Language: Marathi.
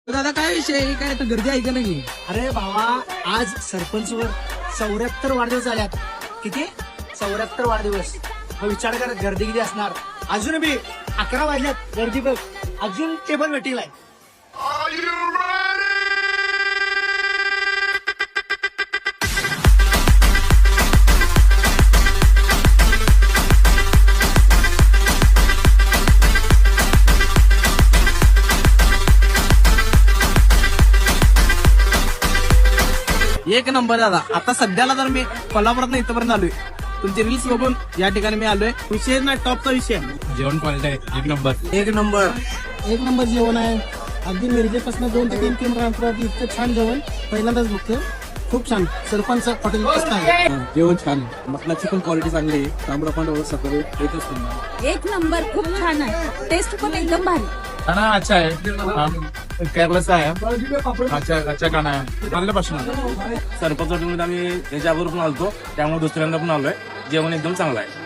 दादा काय विषय काय तर गर्दी आहे का नाही? अरे भावा, आज सरपंचवर 74 वाढदिवस झाल्यात. किती? 74 वाढदिवस. मग विचार कर गर्दी किती असणार. अजून बी 11 वाजल्यात, गर्दी बघ. अजून टेबल भेटील आहे. एक नंबर दादा. आता सध्याला तर मी कोल्हापुरात इथपर्यंत आलोय. तुमचे रील्स बघून या ठिकाणी मी आलोय. विषय ना टॉपचा विषय. जेवण क्वालिटी आहे एक नंबर. एक नंबर. एक नंबर जेवण आहे. अगदी मिरजेपासून 2 ते 3 किलोमीटर अंतरावर इतकं छान जेवण पहिल्यांदाच बघतो. खूप छान. सरपंच हॉटेल मस्त आहे. जेवण छान. मटणाची पण क्वालिटी चांगली आहे. तांबडा पांढरा सकाळी एकच नंबर. एक नंबर. खूप छान आहे. टेस्ट पण एकदम भारी. खाना अच्छा आहे. केरलाचा आहे. अच्छा खाना आहे. चांगल्यापासून सरपंच हॉटेलमध्ये आम्ही याच्या अगोदर पण आलतो, त्यामुळे दुसऱ्यांदा पण आलोय. जेवण एकदम चांगलं आहे.